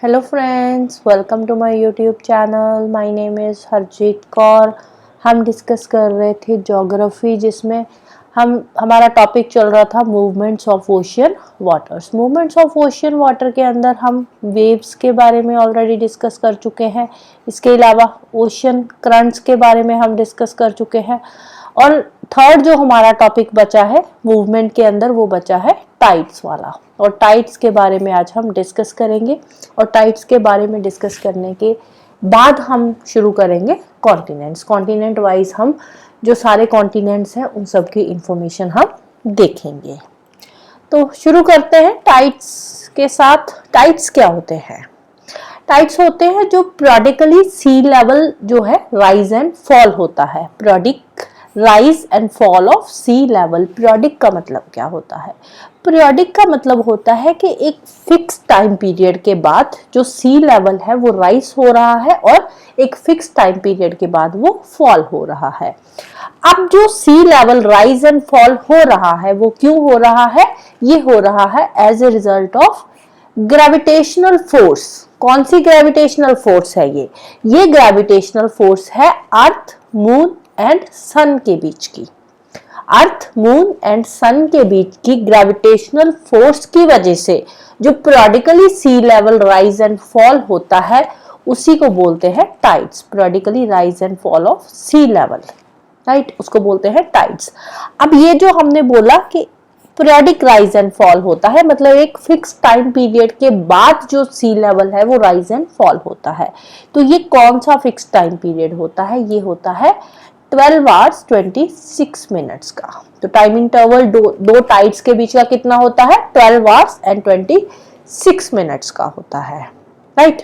Hello friends, welcome to my YouTube channel. My name is Harjeet Kaur. हम discuss कर रहे थे ज्योग्राफी, जिसमें हमारा टॉपिक चल रहा था movements of ocean waters. Movements of ocean water के अंदर हम वेव्स के बारे में ऑलरेडी डिस्कस कर चुके हैं। इसके अलावा ओशियन करंट्स के बारे में हम डिस्कस कर चुके हैं। और थर्ड जो हमारा टॉपिक बचा है मूवमेंट के अंदर, वो बचा है टाइड्स वाला। और टाइड्स के बारे में आज हम डिस्कस करेंगे। और टाइड्स के बारे में डिस्कस करने के बाद हम शुरू करेंगे कॉन्टिनेंट्स। कॉन्टिनेंट वाइज हम जो सारे कॉन्टिनेंट्स हैं उन सब की इंफॉर्मेशन हम देखेंगे। तो शुरू करते हैं टाइड्स के साथ। टाइड्स क्या होते हैं? टाइड्स होते हैं जो पीरियडिकली सी लेवल जो है राइज एंड फॉल होता है। Periodic rise and fall of sea level. Periodic का मतलब क्या होता है? पीरियडिक का मतलब होता है कि एक फिक्स टाइम पीरियड के बाद जो सी लेवल है वो राइज हो रहा है और एक फिक्स टाइम पीरियड के बाद वो फॉल हो रहा है। अब जो सी लेवल राइज एंड फॉल हो रहा है वो क्यों हो रहा है? ये हो रहा है as a result of gravitational force. कौन सी ग्रेविटेशनल फोर्स है ये ग्रेविटेशनल फोर्स है अर्थ, मून एंड सन के बीच की। अर्थ, मून एंड सन के बीच की ग्रेविटेशनल फोर्स की वजह से जो periodically sea level rise and fall होता है उसी को बोलते हैं tides. Periodically rise and fall of sea level, right, उसको बोलते हैं टाइड्स। अब ये जो हमने बोला कि पीरियडिक राइज एंड फॉल होता है, मतलब एक फिक्स टाइम पीरियड के बाद जो सी लेवल है वो राइज एंड फॉल होता है। तो ये कौन सा फिक्स टाइम पीरियड होता है? ये होता है 12 आवर्स 26 मिनट्स का। तो टाइम इंटरवल दो टाइड्स के बीच का कितना होता है? 12 आवर्स एंड 26 मिनट्स का होता है, राइट।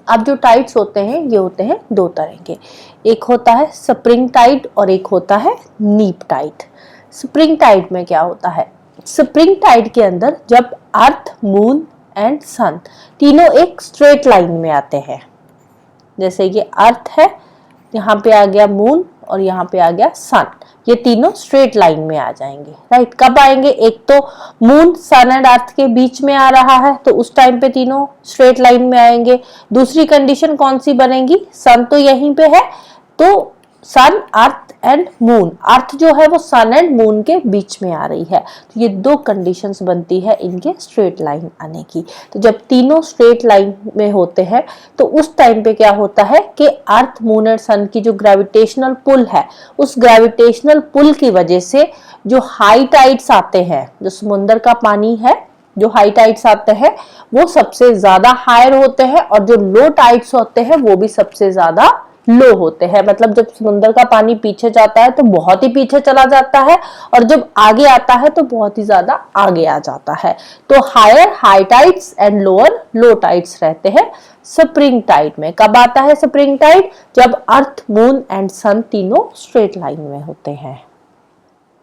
अब जो टाइड्स होते हैं ये होते हैं दो तरह के। एक होता है स्प्रिंग टाइड और एक होता है नीप टाइड। स्प्रिंग टाइड में क्या होता है? स्प्रिंग टाइड के अंदर जब अर्थ, मून एंड सन तीनों एक स्ट्रेट लाइन में आते हैं, जैसे ये अर्थ है, यहाँ पे आ गया मून और यहाँ पे आ गया सन, ये तीनों स्ट्रेट लाइन में आ जाएंगे, राइट। कब आएंगे? एक तो मून सन एंड अर्थ के बीच में आ रहा है तो उस टाइम पे तीनों स्ट्रेट लाइन में आएंगे। दूसरी कंडीशन कौन सी बनेगी? सन तो यहीं पे है तो सन, अर्थ एंड मून, अर्थ जो है वो सन एंड मून के बीच में आ रही है। तो ये दो कंडीशंस बनती है इनके स्ट्रेट लाइन आने की। तो जब तीनों स्ट्रेट लाइन में होते हैं तो उस टाइम पे क्या होता है कि अर्थ, मून और सन की जो ग्रेविटेशनल पुल है, उस ग्रेविटेशनल पुल की वजह से जो हाई टाइड्स आते हैं, जो समुद्र का पानी है, जो हाई टाइड्स आते हैं वो सबसे ज्यादा हायर होते हैं और जो लो टाइड्स होते हैं वो भी सबसे ज्यादा लो होते हैं। मतलब जब समुद्र का पानी पीछे जाता है तो बहुत ही पीछे चला जाता है और जब आगे आता है तो बहुत ही ज्यादा आगे आ जाता है। तो higher high tides and lower low tides रहते हैं स्प्रिंग टाइड में। कब आता है स्प्रिंग टाइड? जब अर्थ, मून एंड सन तीनों स्ट्रेट लाइन में होते हैं,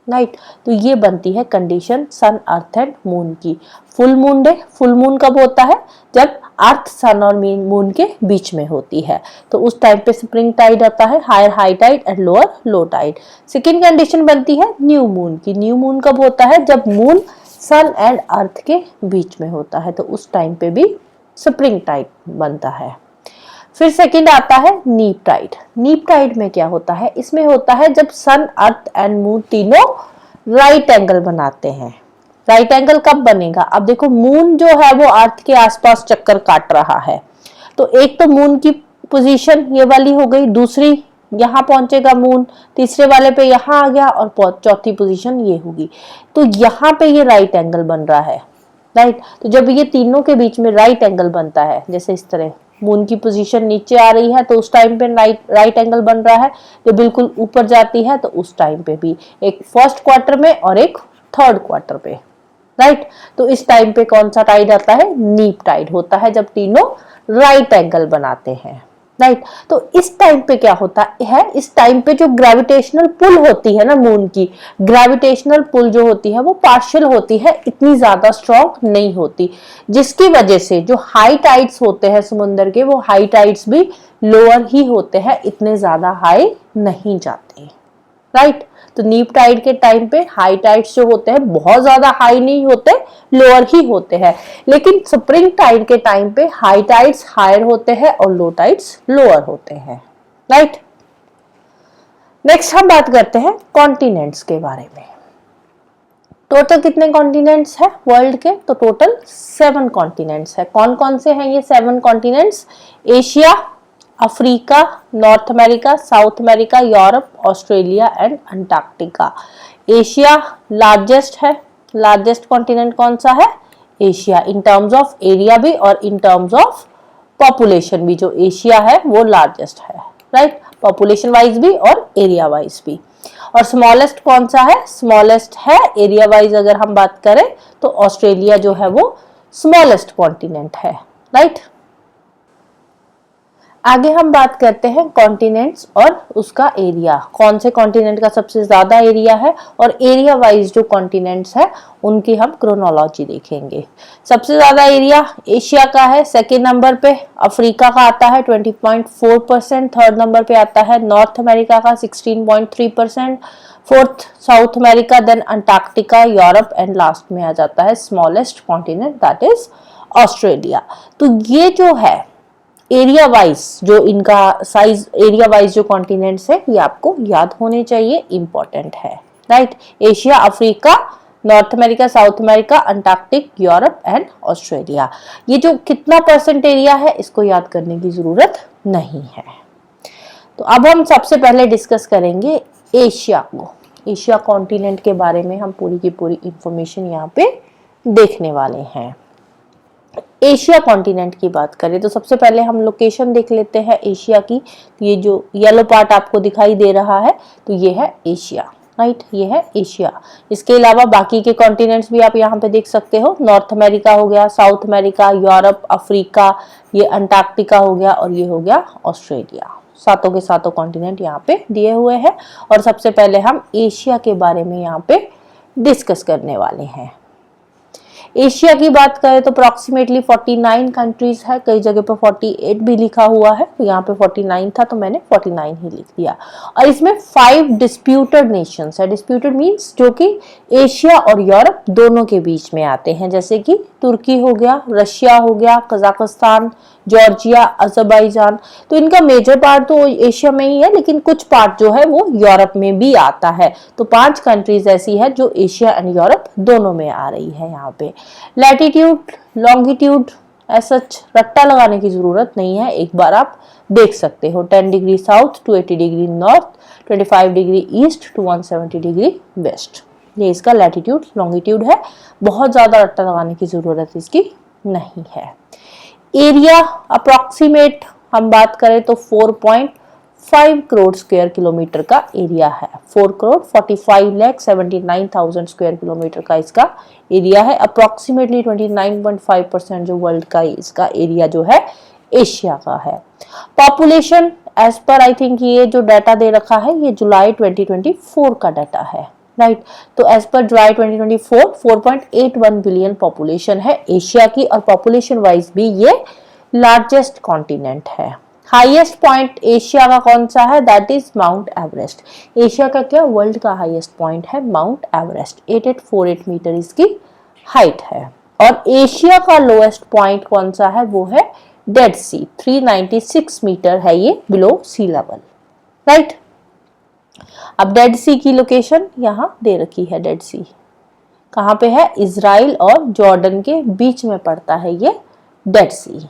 राइट। तो ये बनती है condition sun, earth and moon की। Full moon day, full moon कब होता है? जब अर्थ, सन और मून के बीच में होती है, तो उस टाइम पे स्प्रिंग टाइड आता है, higher high tide and lower low tide. Second condition बनती है न्यू मून की। न्यू मून कब होता है? जब मून सन एंड अर्थ के बीच में होता है, तो उस टाइम पे भी स्प्रिंग टाइड बनता है। फिर सेकंड आता है नीप टाइड। नीप टाइड में क्या होता है? इसमें होता है जब सन, अर्थ एंड मून तीनों राइट एंगल बनाते हैं। राइट एंगल कब बनेगा? अब देखो, मून जो है वो अर्थ के आसपास चक्कर काट रहा है, तो एक तो मून की पोजीशन ये वाली हो गई, दूसरी यहाँ पहुंचेगा मून, तीसरे वाले पे यहाँ आ गया और चौथी पोजीशन ये होगी। तो यहाँ पे ये राइट एंगल बन रहा है, राइट। तो जब ये तीनों के बीच में राइट एंगल बनता है, जैसे इस तरह मून की पोजीशन नीचे आ रही है तो उस टाइम पे राइट एंगल बन रहा है, जो बिल्कुल ऊपर जाती है तो उस टाइम पे भी, एक फर्स्ट क्वार्टर में और एक थर्ड क्वार्टर पे, राइट। तो इस टाइम पे कौन सा टाइड आता है? नीप टाइड होता है, जब तीनों राइट एंगल बनाते हैं, राइट। तो इस टाइम पे क्या होता है? इस टाइम पे जो ग्रेविटेशनल पुल होती है ना मून की, ग्रेविटेशनल पुल जो होती है वो पार्शियल होती है, इतनी ज्यादा स्ट्रॉन्ग नहीं होती, जिसकी वजह से जो हाई टाइड्स होते हैं समुद्र के, वो हाई टाइड्स भी लोअर ही होते हैं, इतने ज्यादा हाई नहीं जाते, राइट। तो नीप टाइड के टाइम पे हाई टाइड्स जो होते हैं बहुत ज्यादा हाई नहीं होते, लोअर ही होते हैं, लेकिन स्प्रिंग टाइड के टाइम पे हाई टाइड्स हायर होते हैं और लो टाइड्स लोअर होते हैं, राइट। नेक्स्ट हम बात करते हैं कॉन्टिनेंट्स के बारे में। टोटल कितने कॉन्टिनेंट्स है वर्ल्ड के? तो टोटल 7 कॉन्टिनेंट्स है। कौन कौन से हैं ये 7 continents? Asia, Africa, North America, South America, Europe, Australia and Antarctica. Asia largest है। लार्जेस्ट कॉन्टिनेंट कौन सा है? Asia, in terms of area भी और इन टर्म्स ऑफ पॉपुलेशन भी। जो एशिया है वो लार्जेस्ट है, राइट, पॉपुलेशन वाइज भी और एरिया वाइज भी। और स्मॉलेस्ट कौन सा है? स्मॉलेस्ट है एरिया वाइज अगर हम बात करें तो ऑस्ट्रेलिया जो है वो स्मॉलेस्ट कॉन्टिनेंट है, राइट। आगे हम बात करते हैं कॉन्टिनेंट्स और उसका एरिया। कौन से कॉन्टिनेंट का सबसे ज्यादा एरिया है और एरिया वाइज जो कॉन्टिनेंट्स है उनकी हम क्रोनोलॉजी देखेंगे। सबसे ज्यादा एरिया एशिया का है, सेकेंड नंबर पे अफ्रीका का आता है 20.4%, थर्ड नंबर पे आता है नॉर्थ अमेरिका का 16.3%, fourth South America, then Antarctica, Europe and last में आ जाता है smallest continent that is Australia. तो ये जो है एरिया वाइज जो इनका साइज, एरिया वाइज जो कॉन्टिनेंट्स है ये आपको याद होने चाहिए, इंपॉर्टेंट है, right. Asia, Africa, North America, South America, Antarctic, Europe and Australia. ये जो कितना परसेंट एरिया है इसको याद करने की जरूरत नहीं है। तो अब हम सबसे पहले डिस्कस करेंगे एशिया को। एशिया कॉन्टिनेंट के बारे में हम पूरी की पूरी इंफॉर्मेशन यहाँ पे देखने वाले हैं। एशिया कॉन्टिनेंट की बात करें तो सबसे पहले हम लोकेशन देख लेते हैं एशिया की। ये जो येलो पार्ट आपको दिखाई दे रहा है तो ये है एशिया, राइट, ये है एशिया। इसके अलावा बाकी के कॉन्टिनेंट्स भी आप यहाँ पे देख सकते हो। नॉर्थ अमेरिका हो गया, साउथ अमेरिका, यूरोप, अफ्रीका, ये अंटार्कटिका हो गया और ये हो गया ऑस्ट्रेलिया। सातों के सातों कॉन्टिनेंट यहाँ पे दिए हुए हैं और सबसे पहले हम एशिया के बारे में यहाँ पे डिस्कस करने वाले हैं। एशिया की बात करें तो अप्रोक्सीमेटली 49 कंट्रीज है, कई जगह पर 48 भी लिखा हुआ है, तो यहाँ पे 49 था तो मैंने 49 ही लिख दिया। और इसमें 5 डिस्प्यूटेड नेशंस है। डिस्प्यूटेड मींस जो कि एशिया और यूरोप दोनों के बीच में आते हैं, जैसे कि तुर्की हो गया, रशिया हो गया, कजाकिस्तान, जॉर्जिया, अजरबैजान। तो इनका मेजर पार्ट तो एशिया में ही है, लेकिन कुछ पार्ट जो है वो यूरोप में भी आता है। तो 5 कंट्रीज ऐसी है जो एशिया एंड यूरोप दोनों में आ रही है यहाँ पे। लैटिट्यूड, लॉन्गिट्यूड सच रट्टा लगाने की जरूरत नहीं है, एक बार आप देख सकते हो। 10 degree south to 80 degree north, 25 degree east to 170 degree west, ये इसका लैटिट्यूड लॉन्गिट्यूड है। बहुत ज्यादा रट्टा लगाने की जरूरत इसकी नहीं है। एरिया अप्रोक्सीमेट हम बात करें तो 4.5 करोड़ स्क्वायर किलोमीटर का एरिया है। 4 करोड़ 45,79,000 स्क्वायर किलोमीटर का इसका एरिया है। अप्रोक्सीमेटली 29.5% जो वर्ल्ड का इसका एरिया जो है एशिया का है। Population as per I think ये जो डाटा दे रखा है ये जुलाई 2024 का डाटा है, राइट। तो एज पर जुलाई 2024 4.81 बिलियन पॉपुलेशन है एशिया की और पॉपुलेशन वाइज भी ये लार्जेस्ट कॉन्टिनेंट है। हाईएस्ट पॉइंट एशिया का कौन सा है? That is mount Everest. Asia का क्या? वर्ल्ड का हाईएस्ट पॉइंट है माउंट एवरेस्ट। 8848 मीटर इसकी हाइट है। और एशिया का लोएस्ट पॉइंट कौन सा है? वो है डेड सी, 396 मीटर है ये बिलो सी लेवल, राइट। अब डेड सी की लोकेशन यहाँ दे रखी है। डेड सी कहाँ पे है? इजराइल और जॉर्डन के बीच में पड़ता है ये Dead Sea.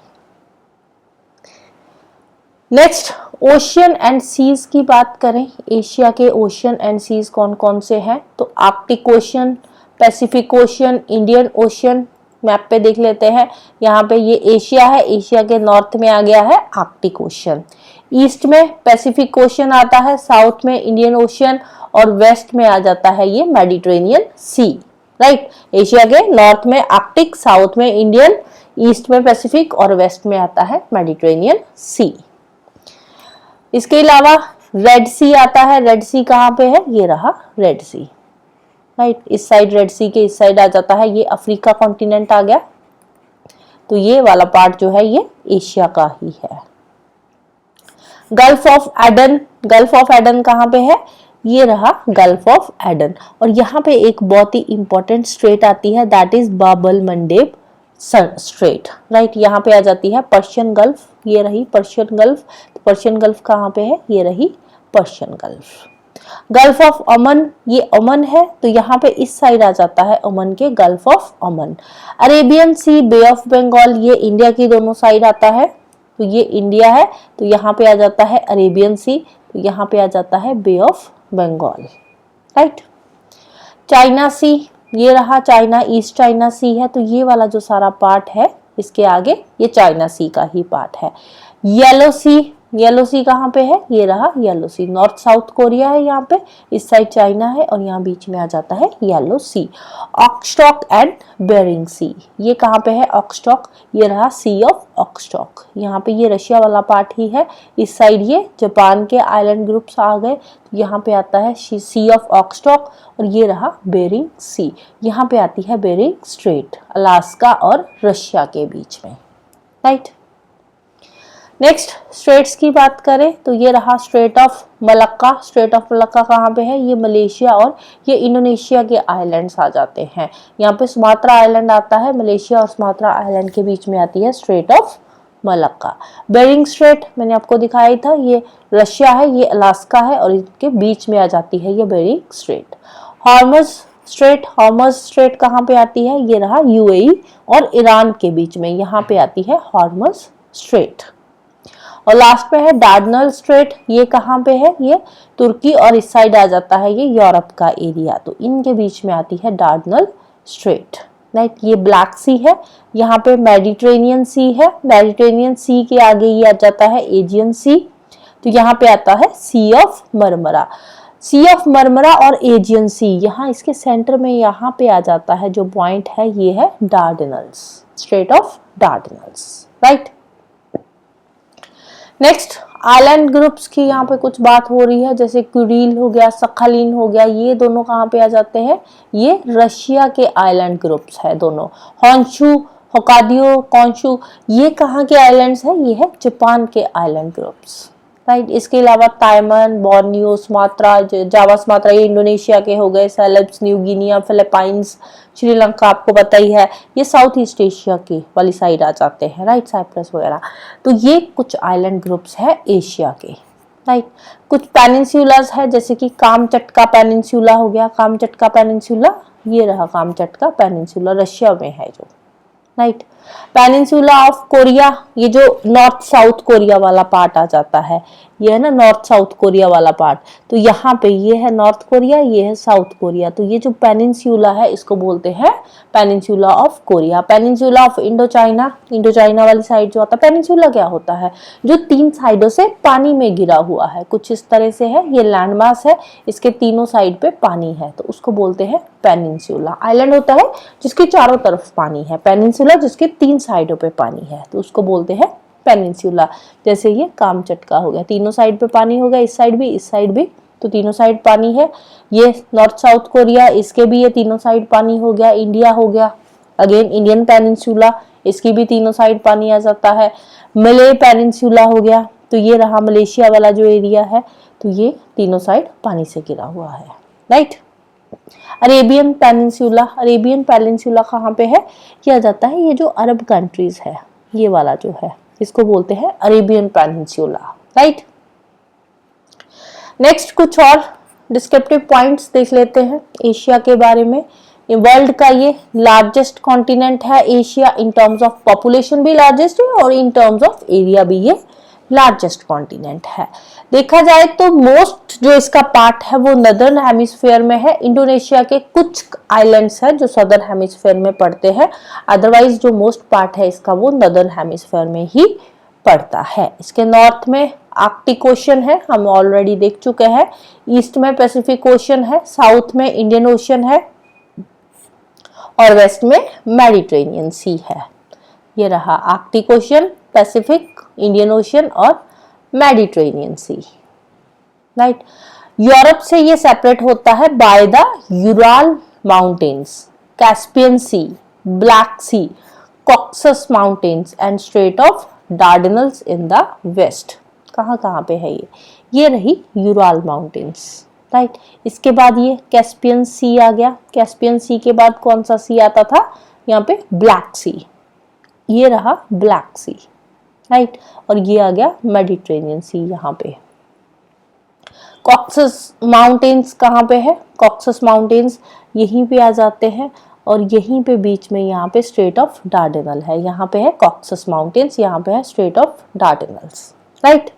Next ocean and seas की बात करें। एशिया के ओशियन एंड सीज कौन कौन से हैं? तो Arctic ocean, Pacific ocean, Indian ocean. Map पे देख लेते हैं। यहाँ पे ये एशिया है, एशिया के नॉर्थ में आ गया है आर्कटिक ओशियन, ईस्ट में पैसिफिक ओशियन आता है, साउथ में इंडियन ओशियन और वेस्ट में आ जाता है ये मेडिटेरेनियन सी, राइट। एशिया के नॉर्थ में आर्कटिक, साउथ में इंडियन, ईस्ट में पैसिफिक और वेस्ट में आता है मेडिटेरेनियन सी। इसके अलावा रेड सी आता है। रेड सी कहाँ पे है? ये रहा रेड सी, राइट। इस साइड रेड सी के इस साइड आ जाता है, ये अफ्रीका कॉन्टिनेंट आ गया। तो ये वाला पार्ट जो है ये एशिया का ही है। Gulf of Aden, gulf of Aden कहाँ पे है? ये रहा गल्फ ऑफ एडन। और यहाँ पे एक बहुत ही इंपॉर्टेंट स्ट्रेट आती है, that is Babal Mandeb straight, right. यहाँ पे आ जाती है पर्शियन गल्फ, ये रही पर्शियन गल्फ। तो पर्शियन गल्फ कहाँ पे है, ये रही पर्शियन गल्फ। गल्फ ऑफ ओमन, ये ओमन है, तो यहाँ पे इस साइड आ जाता है ओमन के Gulf of Oman. Arabian Sea, Bay of Bengal, ये इंडिया की दोनों साइड आता है, तो ये इंडिया है, तो यहाँ पे आ जाता है अरेबियन सी, तो यहाँ पे आ जाता है बे ऑफ बंगाल, राइट। चाइना सी, ये रहा चाइना, ईस्ट चाइना सी है, तो ये वाला जो सारा पार्ट है इसके आगे ये चाइना सी का ही पार्ट है। येलो सी, येलो सी कहाँ पे है, ये रहा येलो सी, नॉर्थ साउथ कोरिया है यहाँ पे, इस साइड चाइना है और यहाँ बीच में आ जाता है येलो सी। ऑक्सटॉक एंड बेरिंग सी, ये कहाँ पे है ऑक्सटॉक, ये रहा सी ऑफ ऑक्सटॉक, यहाँ पे ये रशिया वाला पार्ट ही है, इस साइड ये जापान के आइलैंड ग्रुप्स आ गए, तो यहाँ पे आता है सी ऑफ ऑक्सटॉक। और ये रहा बेरिंग सी, यहाँ पे आती है बेरिंग स्ट्रेट, अलास्का और रशिया के बीच में, राइट। नेक्स्ट स्ट्रेट्स की बात करें तो ये रहा straight of Malacca. Straight of Malacca कहाँ पे है, ये मलेशिया और ये इंडोनेशिया के आइलैंड्स आ जाते हैं। यहाँ पे सुमात्रा आइलैंड आता है, मलेशिया और सुमात्रा आइलैंड के बीच में आती है Strait of Malacca. Bering Strait मैंने आपको दिखाई था, ये रशिया है, ये अलास्का है और इनके बीच में आ जाती है ये बेरिंग स्ट्रेट। हॉर्मज स्ट्रेट, हॉर्मज स्ट्रेट कहाँ पे आती है, ये रहा यूएई और ईरान के बीच में, यहाँ पे आती है हॉर्मज स्ट्रेट। और लास्ट में है डार्डनल स्ट्रेट, ये कहाँ पे है, ये तुर्की और इस साइड आ जाता है ये यूरोप का एरिया, तो इनके बीच में आती है डार्डनल स्ट्रेट, राइट। ये ब्लैक सी है, यहाँ पे मेडिटेरेनियन सी है, मेडिटेरेनियन सी के आगे ये आ जाता है एजियन सी, तो यहाँ पे आता है sea of Marmara. Sea of Marmara और एजियन सी, यहाँ इसके सेंटर में यहाँ पे आ जाता है जो पॉइंट है, ये है Dardanelles, straight of Dardanelles, right. Next island groups की यहाँ पे कुछ बात हो रही है, जैसे कुरील हो गया, सखालिन हो गया, ये दोनों कहाँ पे आ जाते हैं, ये रशिया के आइलैंड ग्रुप्स है दोनों। हॉन्शू, होकाडियो, कॉन्शू, ये कहाँ के आइलैंड्स है, ये है जापान के आइलैंड ग्रुप्स, राइट। इसके अलावा Taiwan, Borneo, Sumatra, Java Sumatra, ये इंडोनेशिया के हो गए। Celebs, new Guinea, Philippines, Sri Lanka आपको पता ही है, ये साउथ ईस्ट एशिया की वाली साइड आ जाते हैं, राइट, साइप्रस वगैरह। तो ये कुछ आइलैंड ग्रुप्स है एशिया के, राइट। कुछ पेनिनसुलास है, जैसे कि कामचटका पेनिनसुला हो गया, कामचटका पेनिनसुला, ये रहा कामचटका पेनिनसुला, रशिया में है जो, राइट। पेनिनसुला ऑफ कोरिया, ये जो नॉर्थ साउथ कोरिया वाला पार्ट आ जाता है, ये है ना नॉर्थ साउथ कोरिया वाला पार्ट, तो यहाँ पे ये है नॉर्थ कोरिया, ये है साउथ कोरिया, तो ये जो पेनिनसुला है इसको बोलते हैं peninsula of Korea. Peninsula of Indo China, Indo China वाली साइड जो आता है, पेनिनसुला क्या होता है, जो तीन साइडों से पानी में गिरा हुआ है, कुछ इस तरह से है, ये लैंडमास है, इसके तीनों साइड पे पानी है, तो उसको बोलते हैं पेनिनसुला। आइलैंड होता है जिसके चारों तरफ पानी है, पेनिनसुला जिसके तीन साइडों पे पानी है, तो उसको बोलते हैं पेनिनसुला। जैसे ये कामचटका हो गया, तीनों साइड पे पानी हो गया, इस साइड भी इस साइड भी, तो तीनों साइड पानी है। ये नॉर्थ साउथ कोरिया, इसके भी ये तीनों साइड पानी हो गया। इंडिया हो गया, अगेन इंडियन पेनिनसुला, इसकी भी तीनों साइड पानी आ जाता है। मले पेनिनसुला हो गया, तो ये रहा मलेशिया वाला जो एरिया है, तो ये तीनों साइड पानी से घिरा हुआ है, right. Arabian peninsula, Arabian peninsula कहाँ पे है, किया जाता है, ये जो अरब कंट्रीज है, ये वाला जो है, इसको बोलते हैं अरेबियन पेनिनसुला, राइट। नेक्स्ट कुछ और डिस्क्रिप्टिव पॉइंट्स देख लेते हैं एशिया के बारे में। ये वर्ल्ड का ये लार्जेस्ट कॉन्टिनेंट है Asia, in terms of population भी लार्जेस्ट है और इन टर्म्स ऑफ एरिया भी ये लार्जेस्ट कॉन्टिनेंट है। देखा जाए तो मोस्ट जो इसका पार्ट है वो नदर्न हेमिस्फीयर में है। इंडोनेशिया के कुछ आइलैंड्स है जो सदर्न हेमिस्फीयर में पड़ते हैं, अदरवाइज जो मोस्ट पार्ट है इसका वो नदर्न हेमिस्फीयर में ही पड़ता है। इसके नॉर्थ में आर्कटिक ओशन है, हम ऑलरेडी देख चुके हैं। ईस्ट में पैसिफिक ओशन है, साउथ में इंडियन ओशन है और वेस्ट में मेडिटेरेनियन सी है। ये रहा Arctic Ocean, Pacific, Indian Ocean और मेडिटेरेनियन सी, राइट। यूरोप से ये सेपरेट होता है by the Ural mountains, Caspian Sea, Black Sea, Caucasus mountains and strait of Dardanelles in the west. कहाँ कहाँ पे है ये रही यूराल माउंटेन्स, राइट। इसके बाद ये कैस्पियन सी आ गया। कैस्पियन सी के बाद कौन सा सी आता था यहाँ पे, ब्लैक सी, ये रहा ब्लैक सी, राइट। और ये आ गया मेडिटेरेनियन सी यहाँ पे। कॉक्सस माउंटेन्स कहाँ पे है, कॉक्सस माउंटेन्स यहीं पे आ जाते हैं और यहीं पे बीच में यहाँ पे स्ट्रेट ऑफ डार्डेनल है, यहाँ पे है कॉक्सस माउंटेन्स, यहाँ पे है स्ट्रेट ऑफ डार्डेनल्स, राइट।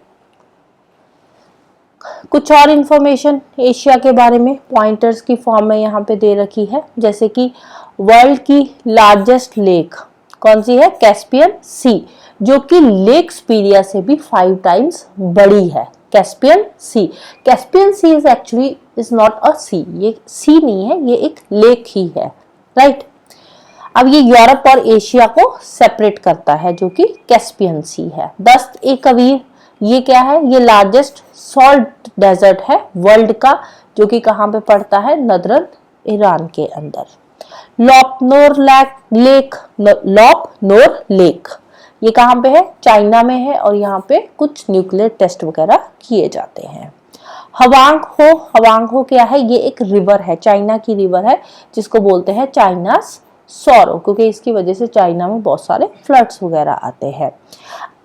कुछ और इंफॉर्मेशन एशिया के बारे में पॉइंटर्स की फॉर्म में यहाँ पे दे रखी है, जैसे कि वर्ल्ड की लार्जेस्ट लेक कौन सी है, कैस्पियन सी, जो कि लेक स्पीरिया से भी 5 टाइम्स बड़ी है। Caspian Sea, Caspian Sea is actually is not a sea, ये सी नहीं है, ये एक लेक ही है, राइट। अब ये यूरोप और एशिया को सेपरेट करता है, जो कि कैस्पियन सी है। दस्त-ए-कबीर ये क्या है, ये लार्जेस्ट सॉल्ट डेजर्ट है वर्ल्ड का, जो कि कहाँ पे पड़ता है, नदरन ईरान के अंदर। लॉपनोर लेक, लॉपनोर लेक ये कहाँ पे है, चाइना में है, और यहाँ पे कुछ न्यूक्लियर टेस्ट वगैरह किए जाते हैं। हवांग हो क्या है, ये एक रिवर है, चाइना की रिवर है, जिसको बोलते हैं चाइनास सॉरो, क्योंकि इसकी वजह से चाइना में बहुत सारे फ्लड्स वगैरह आते हैं।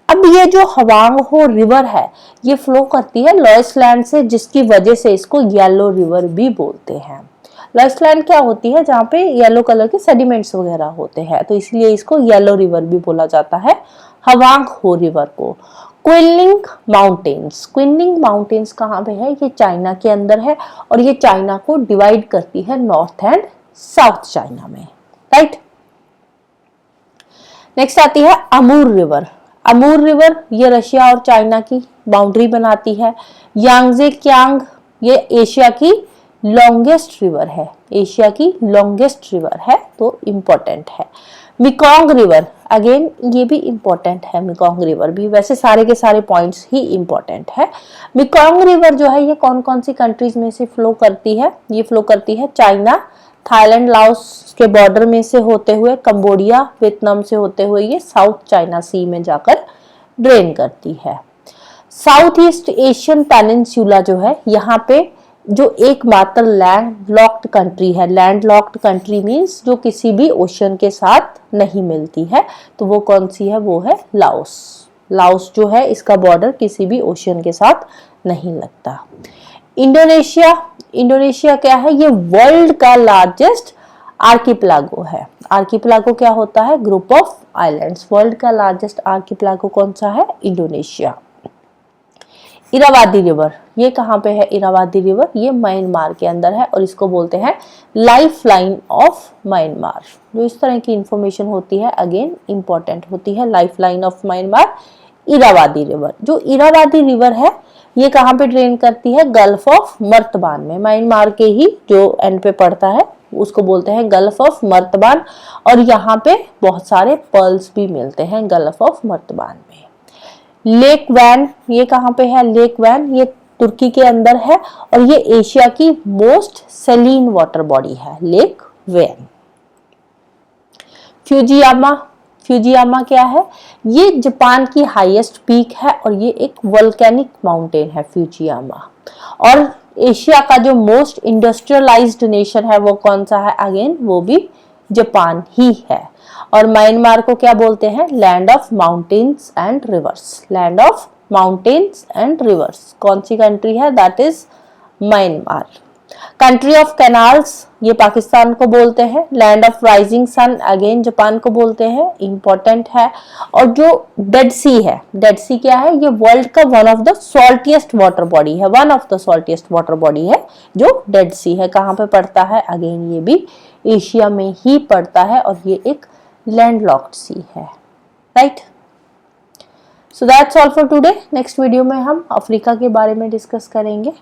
अब ये जो हवांग हो रिवर है, ये फ्लो करती है लॉयस लैंड से, जिसकी वजह से इसको येलो रिवर भी बोलते हैं। लॉयस लैंड क्या होती है, जहाँ पे येलो कलर के सेडिमेंट्स वगैरह होते हैं, तो इसलिए इसको येलो रिवर भी बोला जाता है, हवांग हो रिवर को। क्विनलिंग माउंटेन्स कहाँ पे है, ये चाइना के अंदर है, और ये चाइना को डिवाइड करती है नॉर्थ एंड साउथ चाइना में, राइट। नेक्स्ट आती है अमूर रिवर। अमूर रिवर ये रशिया और चाइना की बाउंड्री बनाती है। यांगजे कियांग ये एशिया की लॉन्गेस्ट रिवर है, एशिया की लॉन्गेस्ट रिवर है, तो इंपॉर्टेंट है। मिकोंग रिवर अगेन ये भी इंपॉर्टेंट है, मिकोंग रिवर भी, वैसे सारे के सारे पॉइंट्स ही इंपॉर्टेंट है। मिकोंग रिवर जो है ये कौन कौन सी कंट्रीज में से फ्लो करती है, ये फ्लो करती है चाइना, थाईलैंड, लाओस के बॉर्डर में से होते हुए, कंबोडिया, वियतनाम से होते हुए ये साउथ चाइना सी में जाकर ड्रेन करती है। साउथ ईस्ट एशियन पेनिनसुला जो है, यहाँ पे जो एकमात्र लैंड लॉक्ड कंट्री है, लैंड लॉक्ड कंट्री मीन्स जो किसी भी ओशन के साथ नहीं मिलती है, तो वो कौन सी है, वो है लाओस। लाओस जो है इसका बॉर्डर किसी भी ओशन के साथ नहीं लगता। इंडोनेशिया क्या है, ये वर्ल्ड का लार्जेस्ट आर्किपेलागो है। आर्किपेलागो क्या होता है, ग्रुप ऑफ आइलैंड्स। वर्ल्ड का लार्जेस्ट आर्किपेलागो कौन सा है, इंडोनेशिया। इरावादी रिवर ये कहाँ पे है, इरावादी रिवर ये म्यांमार के अंदर है, और इसको बोलते हैं लाइफ लाइन ऑफ म्यांमार। जो इस तरह की इंफॉर्मेशन होती है अगेन इंपॉर्टेंट होती है, life line of Myanmar, Irrawaddy river. जो इरावादी रिवर है ये कहाँ पे ड्रेन करती है, गल्फ ऑफ मर्तबान में, म्यांमार के ही जो एंड पे पड़ता है उसको बोलते हैं गल्फ ऑफ मर्तबान, और यहाँ पे बहुत सारे पर्ल्स भी मिलते हैं गल्फ ऑफ मर्तबान में। लेक वैन ये कहाँ पे है, लेक वैन ये तुर्की के अंदर है, और ये एशिया की मोस्ट सेलीन वाटर बॉडी है, लेक वैन। फ्यूजियामा क्या है, ये जापान की हाईएस्ट पीक है, और ये एक वोल्केनिक माउंटेन है फ्यूजियामा। और एशिया का जो मोस्ट इंडस्ट्रियलाइज्ड नेशन है वो कौन सा है, अगेन वो भी जापान ही है। और म्यांमार को क्या बोलते हैं, land of mountains and rivers, land of mountains and rivers. कौन सी कंट्री है, that is Myanmar. Country of canals ये पाकिस्तान को बोलते हैं। Land of rising sun again Japan को बोलते हैं, इंपॉर्टेंट है। और जो डेड सी है, डेड सी क्या है, ये वर्ल्ड का one of the saltiest water body है, one of the saltiest water body है जो डेड सी है। कहाँ पे पड़ता है, अगेन ये भी एशिया में ही पड़ता है, और ये एक लैंडलॉक्ड सी है, right. So that's all for today. Next video में हम अफ्रीका के बारे में डिस्कस करेंगे।